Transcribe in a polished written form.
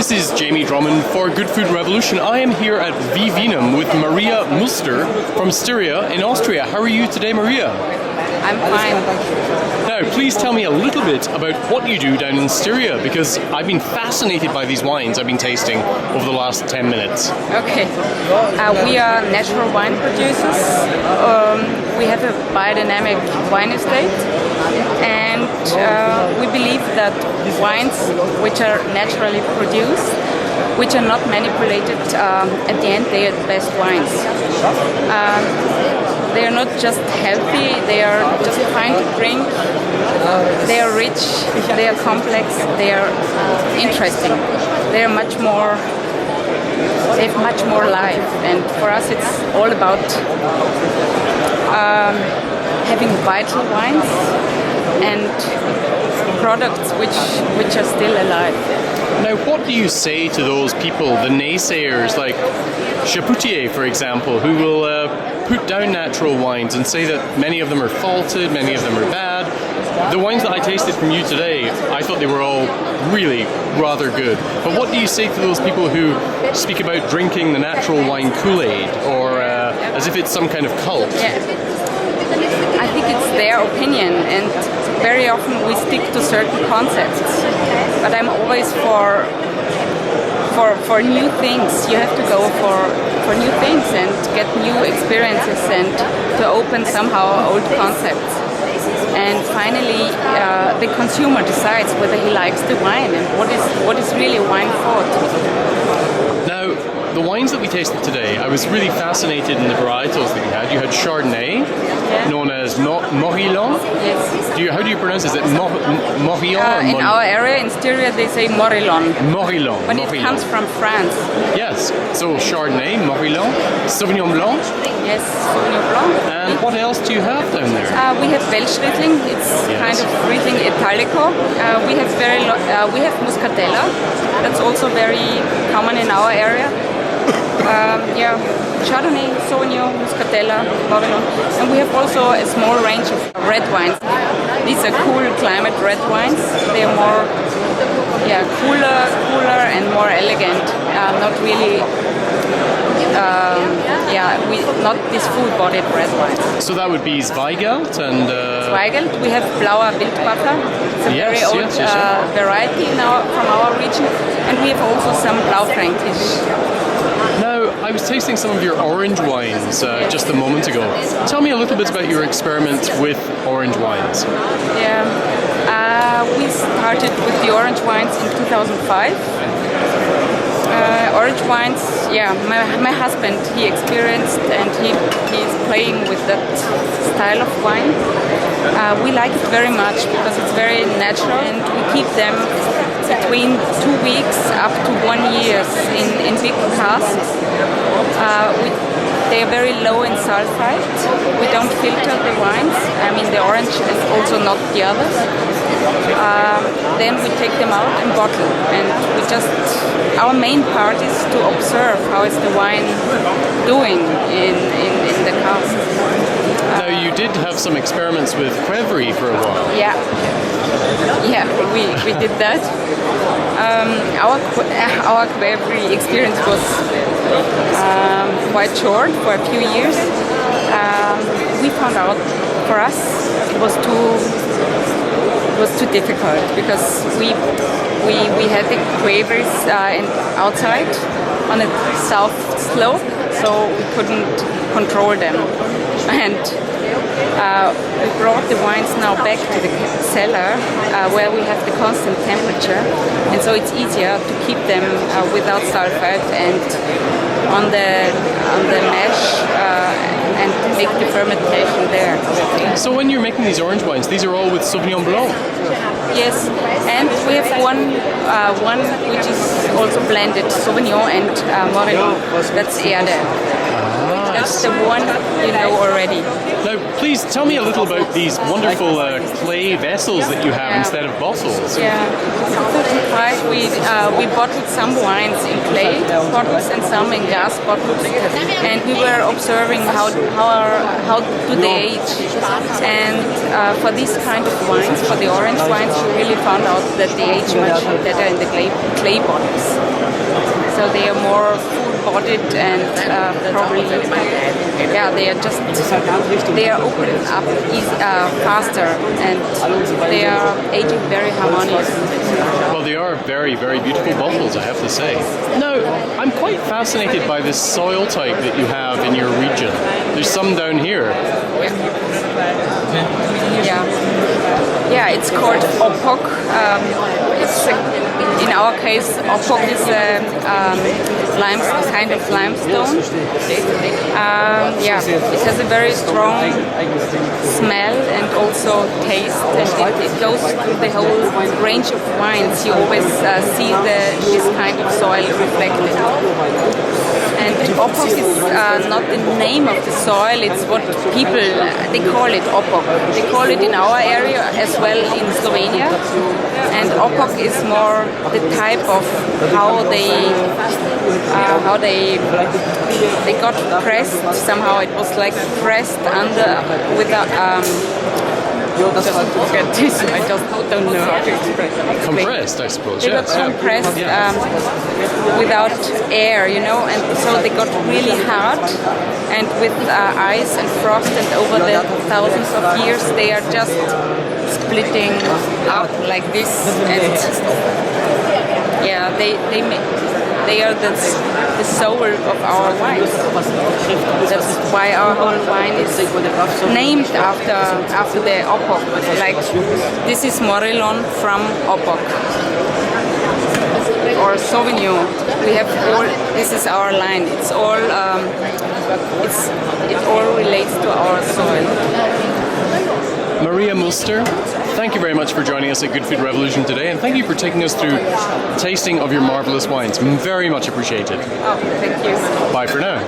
This is Jamie Drummond for Good Food Revolution. I am here at Vivinum with Maria Muster from Styria in Austria. How are you today, Maria? I'm fine. Now, please tell me a little bit about what you do down in Styria, because I've been fascinated by these wines I've been tasting over the last 10 minutes. Okay. We are natural wine producers. We have a biodynamic wine estate, and we believe that wines which are naturally produced, which are not manipulated, at the end they are the best wines. They are not just healthy, they are just fine to drink, they are rich, they are complex, they are interesting, they are much more, they have much more life, and for us it's all about having vital wines and products which are still alive. Now, what do you say to those people, the naysayers like Chapoutier, for example, who will put down natural wines and say that many of them are faulted, many of them are bad? The wines that I tasted from you today, I thought they were all really rather good. But what do you say to those people who speak about drinking the natural wine Kool-Aid, or as if it's some kind of cult? Yeah. I think it's their opinion, and very often we stick to certain concepts. But I'm always for new things. You have to go for new things and get new experiences and to open somehow old concepts. And finally, the consumer decides whether he likes the wine and what is really wine for. Now, the wines that we tasted today, I was really fascinated in the varietals that you had. You had Chardonnay, known as Morillon. Yes. How do you pronounce it? Is it Morillon or in our area, in Styria, they say Morillon. Morillon. But it comes from France. Yes. So Chardonnay, Morillon, Sauvignon Blanc. Yes, Sauvignon Blanc. And what else do you have down there? We have Welschriesling. It's kind of Riesling Italico. We have Muscatella. That's also very common in our area. Chardonnay, Sauvignon, Muscatella, Morillon, and we have also a small range of red wines. These are cool climate red wines. They are more, cooler and more elegant. Not really, not this full-bodied red wines. So that would be Zweigelt and. Zweigelt. We have Blauer Wildbacher. It's a very old variety now from our region, and we have also some Blaufränkisch. Now, I was tasting some of your orange wines just a moment ago. Tell me a little bit about your experiment with orange wines. Yeah, we started with the orange wines in 2005. Orange wines, my husband, he experienced and he's playing with that style of wine. We like it very much because it's very natural, and we keep them between 2 weeks up to 1 year in big casks. They are very low in sulfite. We don't filter the wines. I mean, the orange is also not the others. Then we take them out and bottle, and our main part is to observe how is the wine doing in the cask. Now, you did have some experiments with Qvevri for a while. Yeah, we did that. Our Qvevri experience was quite short, for a few years. We found out for us it was too difficult because we had the Qvevris outside on a south slope, so we couldn't control them. And we brought the wines now back to the cellar where we have the constant temperature, and so it's easier to keep them without sulfite and on the mash and make the fermentation there. So when you're making these orange wines, these are all with Sauvignon Blanc? Yes, and we have one which is also blended Sauvignon and Morillon. That's Erde. That's the one you know already. Now, please tell me a little about these wonderful clay vessels that you have instead of bottles. Yeah, right. We bottled some wines in clay bottles and some in glass bottles, and we were observing how do they age. And for these kind of wines, for the orange wines, we really found out that they age much better in the clay bottles. So they are more full-bodied and probably, they are opening up faster and they are aging very harmonious. Well, they are very, very beautiful bottles, I have to say. Now, I'm quite fascinated by this soil type that you have in your region. There's some down here. Yeah, it's called Opok. In our case, Opok is a kind of limestone. It has a very strong smell and also taste, and it goes through the whole range of wines. You always see this kind of soil reflected. And Opok is not the name of the soil, it's what people, they call it Opok. They call it in our area as well in Slovenia. And Opok is more the type of how they got pressed. Somehow it was like pressed under with a just forget this. I just don't know how to express it. Compressed, I suppose. They got compressed without air, you know, and so they got really hard. And with ice and frost, and over the thousands of years, they are just splitting up like this. And yeah, they are the soul of our wine. That's why our whole wine is named after the Opok. Like this is Morillon from Opok, or Sauvignon. We have all. This is our line. It's all. It all relates to our soil. Maria Muster, thank you very much for joining us at Good Food Revolution today, and thank you for taking us through tasting of your marvelous wines. Very much appreciated. Oh, thank you. Bye for now.